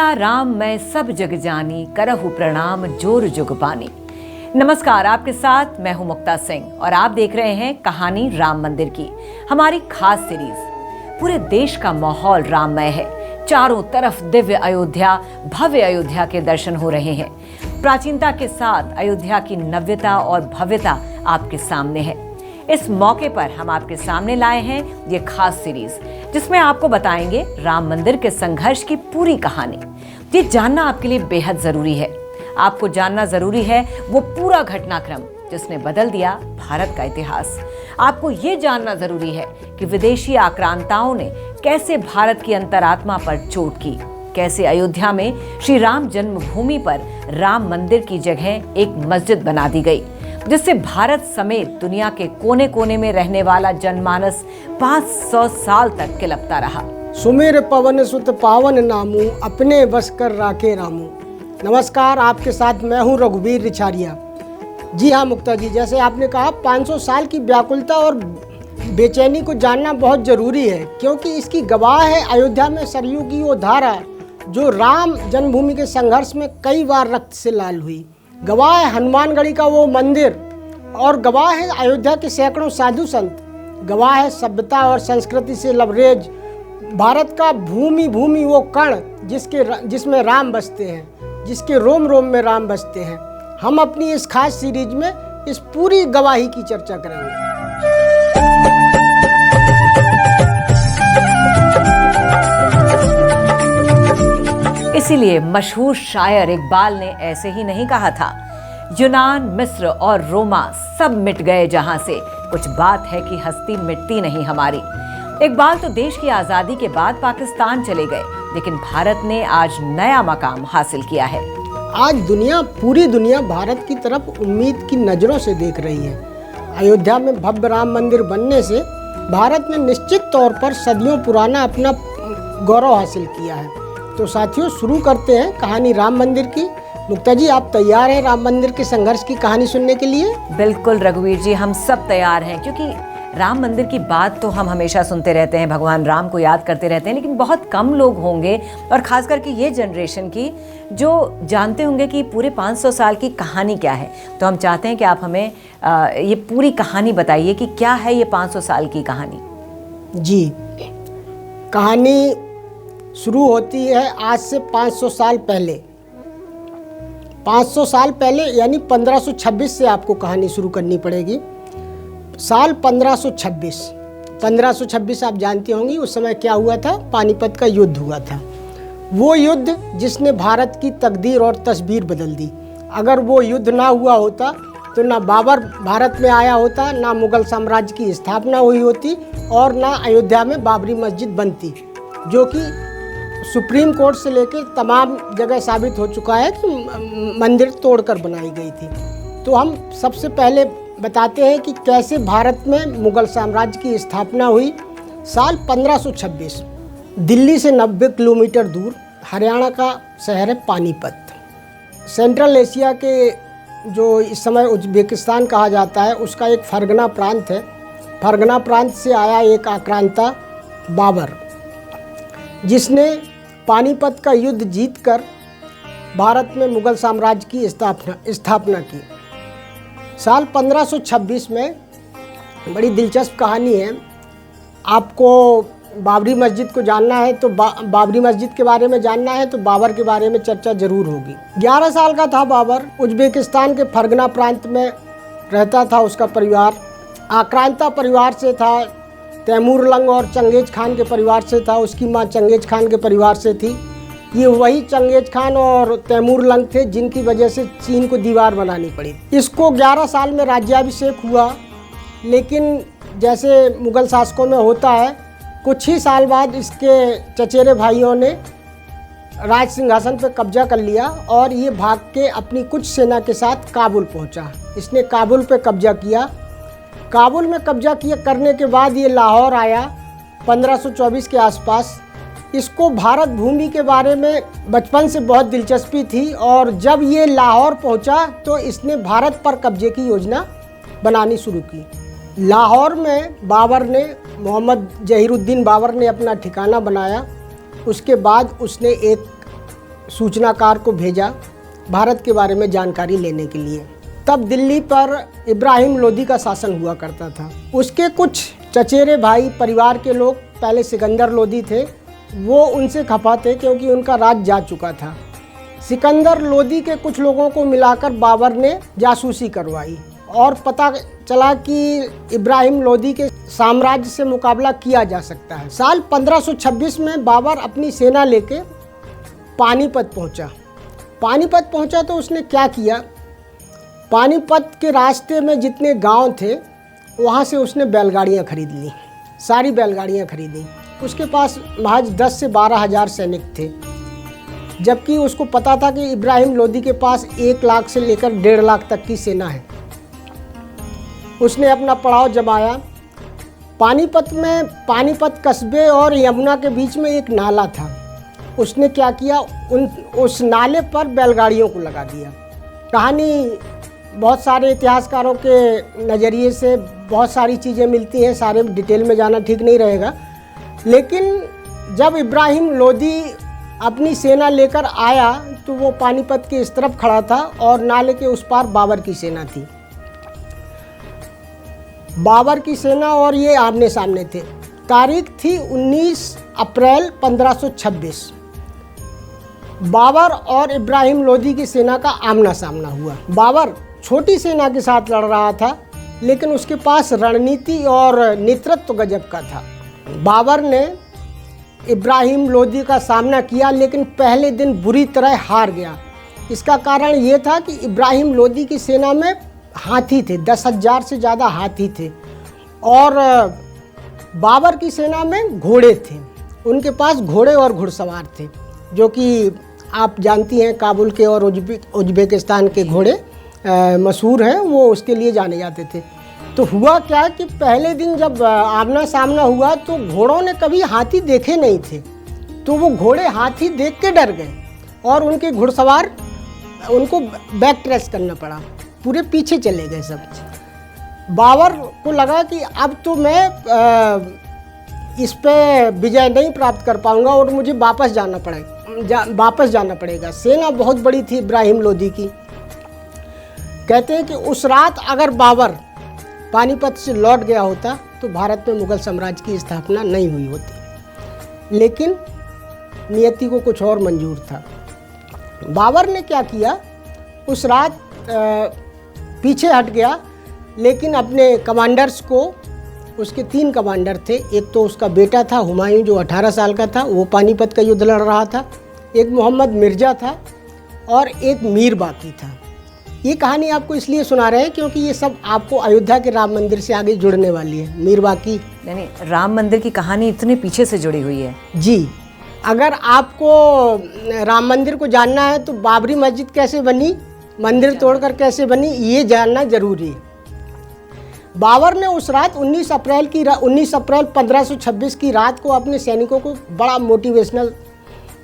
सिया राम मैं सब जग जानी, करहु प्रणाम जोर जुग पानी। नमस्कार, आपके साथ मैं हूं मुक्ता सिंह और आप देख रहे हैं कहानी राम मंदिर की, हमारी खास सीरीज। पूरे देश का माहौल राममय है। चारों तरफ दिव्य अयोध्या, भव्य अयोध्या के दर्शन हो रहे हैं। प्राचीनता के साथ अयोध्या की नव्यता और भव्यता आपके सामने है। इस मौके पर हम आपके सामने लाए हैं ये खास सीरीज, जिसमें आपको बताएंगे राम मंदिर के संघर्ष की पूरी कहानी। ये जानना आपके लिए बेहद जरूरी है। आपको जानना जरूरी है वो पूरा घटनाक्रम जिसने बदल दिया भारत का इतिहास। आपको ये जानना जरूरी है कि विदेशी आक्रांताओं ने कैसे भारत की अंतरात्मा पर चोट की, कैसे अयोध्या में श्री राम जन्मभूमि पर राम मंदिर की जगह एक मस्जिद बना दी गई, जिससे भारत समेत दुनिया के कोने कोने में रहने वाला जनमानस 500 साल तक किलपता रहा। सुमेर पवन सुत पावन नामू, अपने बस कर राखे रामू। नमस्कार, आपके साथ मैं हूं रघुवीर रिछारिया। जी हाँ मुक्ता जी, जैसे आपने कहा 500 साल की व्याकुलता और बेचैनी को जानना बहुत जरूरी है, क्योंकि इसकी गवाह है अयोध्या में सरयू की वो धारा जो राम जन्मभूमि के संघर्ष में कई बार रक्त से लाल हुई। गवाह है हनुमानगढ़ी का वो मंदिर, और गवाह है अयोध्या के सैकड़ों साधु संत। गवाह है सभ्यता और संस्कृति से लबरेज भारत का भूमि वो कण जिसमें राम बसते हैं, जिसके रोम रोम में राम बसते हैं। हम अपनी इस खास सीरीज में इस पूरी गवाही की चर्चा करेंगे। इसीलिए मशहूर शायर इकबाल ने ऐसे ही नहीं कहा था, यूनान, मिस्र और रोमा सब मिट गए जहां से, कुछ बात है कि हस्ती मिटती नहीं हमारी। इकबाल तो देश की आजादी के बाद पाकिस्तान चले गए, लेकिन भारत ने आज नया मकाम हासिल किया है। आज पूरी दुनिया भारत की तरफ उम्मीद की नजरों से देख रही है। अयोध्या में भव्य राम मंदिर बनने से भारत ने निश्चित तौर पर सदियों पुराना अपना गौरव हासिल किया है। तो साथियों, शुरू करते हैं कहानी राम मंदिर की। मुक्ता जी, आप तैयार हैं राम मंदिर के संघर्ष की कहानी सुनने के लिए? बिल्कुल रघुवीर जी, हम सब तैयार हैं, क्योंकि राम मंदिर की बात तो हम हमेशा सुनते रहते हैं, भगवान राम को याद करते रहते हैं, लेकिन बहुत कम लोग होंगे, और खास करके ये जनरेशन की, जो जानते होंगे कि पूरे 500 साल की कहानी क्या है। तो हम चाहते हैं कि आप हमें ये पूरी कहानी बताइए कि क्या है ये 500 साल की कहानी। जी, कहानी शुरू होती है आज से 500 साल पहले। 500 साल पहले यानी 1526 से आपको कहानी शुरू करनी पड़ेगी। साल 1526 आप जानती होंगी उस समय क्या हुआ था? पानीपत का युद्ध हुआ था। वो युद्ध जिसने भारत की तकदीर और तस्वीर बदल दी। अगर वो युद्ध ना हुआ होता तो ना बाबर भारत में आया होता, ना मुगल साम्राज्य की स्थापना हुई होती, और ना अयोध्या में बाबरी मस्जिद बनती, जो कि सुप्रीम कोर्ट से लेकर तमाम जगह साबित हो चुका है कि मंदिर तोड़कर बनाई गई थी। तो हम सबसे पहले बताते हैं कि कैसे भारत में मुगल साम्राज्य की स्थापना हुई। साल 1526, दिल्ली से 90 किलोमीटर दूर हरियाणा का शहर है पानीपत। सेंट्रल एशिया के, जो इस समय उज्बेकिस्तान कहा जाता है, उसका एक फरगना प्रांत है। फरगना प्रांत से आया एक आक्रांता बाबर, जिसने पानीपत का युद्ध जीतकर भारत में मुगल साम्राज्य की स्थापना की। साल 1526 में बड़ी दिलचस्प कहानी है। आपको बाबरी मस्जिद को जानना है तो बाबरी मस्जिद के बारे में जानना है तो बाबर के बारे में चर्चा जरूर होगी। 11 साल का था बाबर। उज्बेकिस्तान के फरगना प्रांत में रहता था उसका परिवार। आक्रांता परिवार से था, तैमूर लंग और चंगेज खान के परिवार से था। उसकी माँ चंगेज खान के परिवार से थी। ये वही चंगेज खान और तैमूर लंग थे जिनकी वजह से चीन को दीवार बनानी पड़ी। इसको 11 साल में राज्याभिषेक हुआ, लेकिन जैसे मुगल शासकों में होता है, कुछ ही साल बाद इसके चचेरे भाइयों ने राज सिंहासन पर कब्जा कर लिया और ये भाग के अपनी कुछ सेना के साथ काबुल पहुंचा। इसने काबुल पे कब्जा किया। काबुल में कब्जा करने के बाद ये लाहौर आया 1524 के आसपास। इसको भारत भूमि के बारे में बचपन से बहुत दिलचस्पी थी, और जब ये लाहौर पहुंचा तो इसने भारत पर कब्जे की योजना बनानी शुरू की। लाहौर में बाबर ने, मोहम्मद जहीरुद्दीन बाबर ने अपना ठिकाना बनाया। उसके बाद उसने एक सूचनाकार को भेजा भारत के बारे में जानकारी लेने के लिए। तब दिल्ली पर इब्राहिम लोदी का शासन हुआ करता था। उसके कुछ चचेरे भाई परिवार के लोग, पहले सिकंदर लोदी थे, वो उनसे खफा थे क्योंकि उनका राज जा चुका था। सिकंदर लोदी के कुछ लोगों को मिलाकर बाबर ने जासूसी करवाई और पता चला कि इब्राहिम लोदी के साम्राज्य से मुकाबला किया जा सकता है। साल 1526 में बाबर अपनी सेना लेके पानीपत पहुंचा तो उसने क्या किया, पानीपत के रास्ते में जितने गांव थे वहां से उसने बैलगाड़ियां खरीद ली, सारी बैलगाड़ियां खरीदी। उसके पास महज 10 से 12 हज़ार सैनिक थे, जबकि उसको पता था कि इब्राहिम लोदी के पास 1 लाख से लेकर 1.5 लाख तक की सेना है। उसने अपना पड़ाव जमाया। पानीपत कस्बे और यमुना के बीच में एक नाला था। उसने क्या किया, उस नाले पर बैलगाड़ियों को लगा दिया। कहानी बहुत सारे इतिहासकारों के नज़रिए से बहुत सारी चीज़ें मिलती हैं, सारे डिटेल में जाना ठीक नहीं रहेगा। लेकिन जब इब्राहिम लोदी अपनी सेना लेकर आया तो वो पानीपत के इस तरफ खड़ा था और नाले के उस पार बाबर की सेना थी। बाबर की सेना और ये आमने सामने थे। तारीख थी 19 अप्रैल 1526। बाबर और इब्राहिम लोदी की सेना का आमना सामना हुआ। बाबर छोटी सेना के साथ लड़ रहा था, लेकिन उसके पास रणनीति और नेतृत्व गजब का था। बाबर ने इब्राहिम लोदी का सामना किया, लेकिन पहले दिन बुरी तरह हार गया। इसका कारण ये था कि इब्राहिम लोदी की सेना में हाथी थे, 10,000 से ज़्यादा हाथी थे, और बाबर की सेना में घोड़े थे। उनके पास घोड़े और घुड़सवार थे, जो कि आप जानती हैं काबुल के और उज्बेकिस्तान के घोड़े मशहूर हैं, वो उसके लिए जाने जाते थे। तो हुआ क्या कि पहले दिन जब आमना सामना हुआ तो घोड़ों ने कभी हाथी देखे नहीं थे, तो वो घोड़े हाथी देख के डर गए और उनके घुड़सवार उनको बैक ट्रेस करना पड़ा, पूरे पीछे चले गए सब। बाबर को लगा कि अब तो मैं इस पे विजय नहीं प्राप्त कर पाऊंगा और मुझे वापस जाना पड़ेगा। सेना बहुत बड़ी थी इब्राहिम लोदी की। कहते हैं कि उस रात अगर बाबर पानीपत से लौट गया होता तो भारत में मुगल साम्राज्य की स्थापना नहीं हुई होती, लेकिन नियति को कुछ और मंजूर था। बाबर ने क्या किया, उस रात पीछे हट गया, लेकिन अपने कमांडर्स को, उसके 3 कमांडर थे। एक तो उसका बेटा था हुमायूं, जो 18 साल का था, वो पानीपत का युद्ध लड़ रहा था। एक मोहम्मद मिर्ज़ा था और एक मीर बाकी था। ये कहानी आपको इसलिए सुना रहे हैं क्योंकि ये सब आपको अयोध्या के राम मंदिर से आगे जुड़ने वाली है। मीर बाकी यानी राम मंदिर की कहानी इतने पीछे से जुड़ी हुई है। जी, अगर आपको राम मंदिर को जानना है तो बाबरी मस्जिद कैसे बनी, मंदिर तोड़कर कैसे बनी, ये जानना जरूरी है। बाबर ने उस रात 19 अप्रैल 1526 की रात को अपने सैनिकों को बड़ा मोटिवेशनल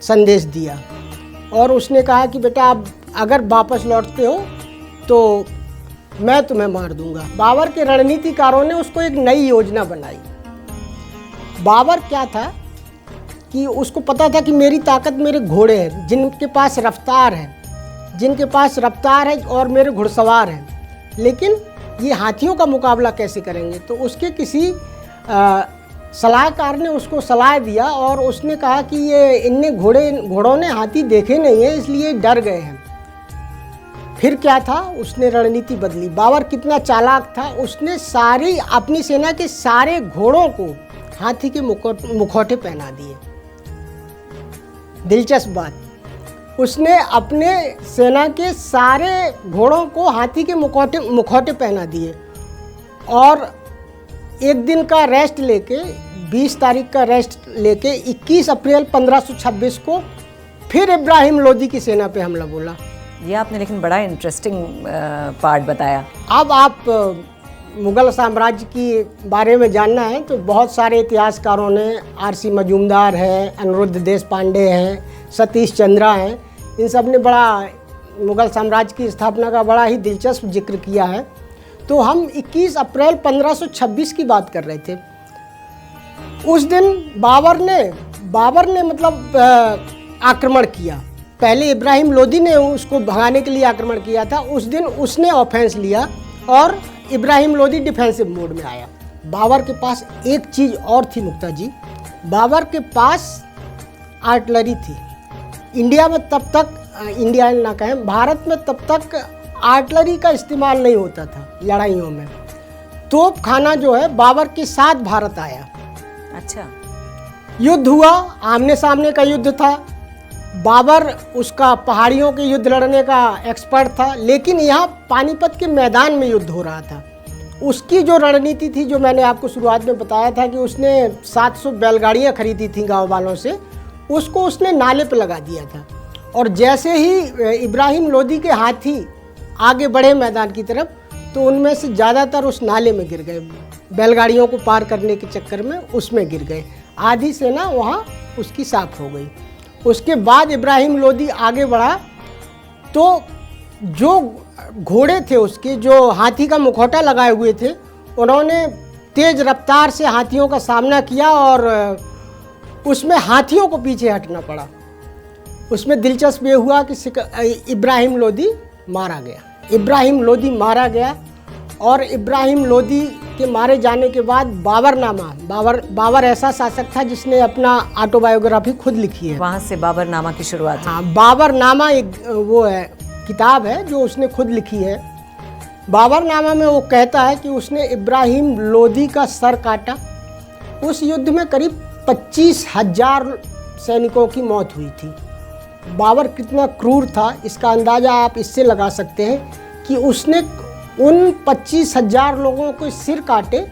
संदेश दिया और उसने कहा कि बेटा आप अगर वापस लौटते हो तो मैं तुम्हें मार दूंगा। बाबर के रणनीतिकारों ने उसको एक नई योजना बनाई। बाबर क्या था कि उसको पता था कि मेरी ताकत मेरे घोड़े हैं, जिनके पास रफ्तार है और मेरे घुड़सवार हैं, लेकिन ये हाथियों का मुकाबला कैसे करेंगे। तो उसके किसी सलाहकार ने उसको सलाह दिया और उसने कहा कि ये घोड़ों ने हाथी देखे नहीं है, इसलिए डर गए हैं। फिर क्या था, उसने रणनीति बदली। बाबर कितना चालाक था, उसने अपनी सेना के सारे घोड़ों को हाथी के मुखौटे पहना दिए। दिलचस्प बात, उसने अपने सेना के सारे घोड़ों को हाथी के मुखौटे पहना दिए और एक दिन का रेस्ट लेके 20 तारीख का रेस्ट लेके 21 अप्रैल 1526 को फिर इब्राहिम लोदी की सेना पे हमला बोला। ये आपने लेकिन बड़ा इंटरेस्टिंग पार्ट बताया। अब आप मुगल साम्राज्य की बारे में जानना है तो बहुत सारे इतिहासकारों ने, आर.सी. मजूमदार है, अनिरुद्ध देशपांडे हैं, सतीश चंद्रा हैं, इन सब ने बड़ा मुगल साम्राज्य की स्थापना का बड़ा ही दिलचस्प जिक्र किया है। तो हम 21 अप्रैल 1526 की बात कर रहे थे। उस दिन बाबर ने मतलब आक्रमण किया पहले इब्राहिम लोदी ने उसको भगाने के लिए आक्रमण किया था, उस दिन उसने ऑफेंस लिया और इब्राहिम लोदी डिफेंसिव मोड में आया। बाबर के पास एक चीज़ और थी मुक्ता जी, बाबर के पास आर्टिलरी थी। इंडिया में तब तक, इंडिया ना कहें, भारत में तब तक आर्टिलरी का इस्तेमाल नहीं होता था लड़ाइयों में। तोप खाना जो है बाबर के साथ भारत आया। अच्छा। युद्ध हुआ, आमने सामने का युद्ध था। बाबर उसका पहाड़ियों के युद्ध लड़ने का एक्सपर्ट था, लेकिन यहाँ पानीपत के मैदान में युद्ध हो रहा था। उसकी जो रणनीति थी, जो मैंने आपको शुरुआत में बताया था कि उसने 700 बैलगाड़ियाँ खरीदी थी गांव वालों से, उसको उसने नाले पर लगा दिया था। और जैसे ही इब्राहिम लोदी के हाथी आगे बढ़े मैदान की तरफ, तो उनमें से ज़्यादातर उस नाले में गिर गए, बैलगाड़ियों को पार करने के चक्कर में उसमें गिर गए। आधी सेना वहाँ उसकी साफ हो गई। उसके बाद इब्राहिम लोदी आगे बढ़ा, तो जो घोड़े थे उसके, जो हाथी का मुखौटा लगाए हुए थे, उन्होंने तेज़ रफ्तार से हाथियों का सामना किया और उसमें हाथियों को पीछे हटना पड़ा। उसमें दिलचस्प ये हुआ कि इब्राहिम लोदी मारा गया। इब्राहिम लोदी मारा गया और इब्राहिम लोदी के मारे जाने के बाद बाबरनामा, बाबर ऐसा शासक था जिसने अपना ऑटोबायोग्राफी खुद लिखी है। वहाँ से बाबरनामा की शुरुआत। हाँ, बाबरनामा एक वो है, किताब है जो उसने खुद लिखी है। बाबरनामा में वो कहता है कि उसने इब्राहिम लोदी का सर काटा। उस युद्ध में करीब 25,000 सैनिकों की मौत हुई थी। बाबर कितना क्रूर था, इसका अंदाज़ा आप इससे लगा सकते हैं कि उसने उन 25,000 लोगों को सिर काटे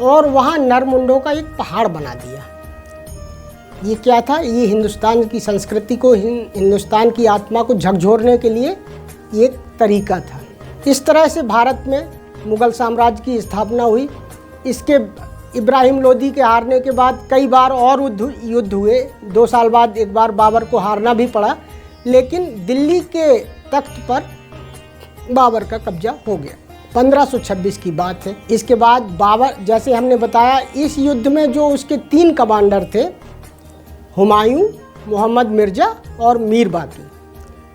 और वहाँ नरमुंडों का एक पहाड़ बना दिया। ये क्या था? ये हिंदुस्तान की संस्कृति को, हिंदुस्तान की आत्मा को झकझोरने के लिए एक तरीका था। इस तरह से भारत में मुग़ल साम्राज्य की स्थापना हुई। इसके इब्राहिम लोदी के हारने के बाद कई बार और युद्ध हुए। 2 साल बाद एक बार बाबर को हारना भी पड़ा, लेकिन दिल्ली के तख्त पर बाबर का कब्जा हो गया। 1526 की बात है। इसके बाद बाबर, जैसे हमने बताया, इस युद्ध में जो उसके 3 कमांडर थे, हुमायूं, मोहम्मद मिर्ज़ा और मीर बाकी,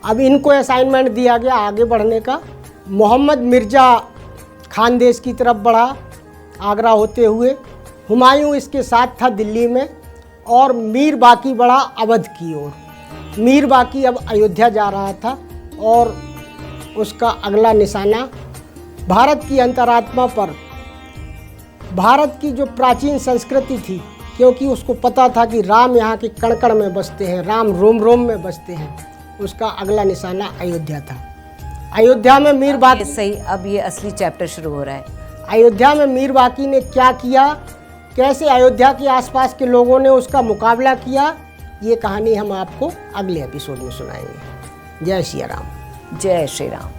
अब इनको असाइनमेंट दिया गया आगे बढ़ने का। मोहम्मद मिर्ज़ा खानदेश की तरफ बढ़ा आगरा होते हुए, हुमायूं इसके साथ था दिल्ली में, और मीर बाकी बढ़ा अवध की ओर। मीर बाकी अब अयोध्या जा रहा था और उसका अगला निशाना भारत की अंतरात्मा पर, भारत की जो प्राचीन संस्कृति थी, क्योंकि उसको पता था कि राम यहाँ के कण कण में बसते हैं, राम रोम रोम में बसते हैं, उसका अगला निशाना अयोध्या था। अयोध्या में मीर बाकी, सही, अब ये असली चैप्टर शुरू हो रहा है। अयोध्या में मीर बाकी ने क्या किया, कैसे अयोध्या के आसपास के लोगों ने उसका मुकाबला किया, ये कहानी हम आपको अगले एपिसोड में सुनाएंगे। जय श्री राम। जय श्री राम।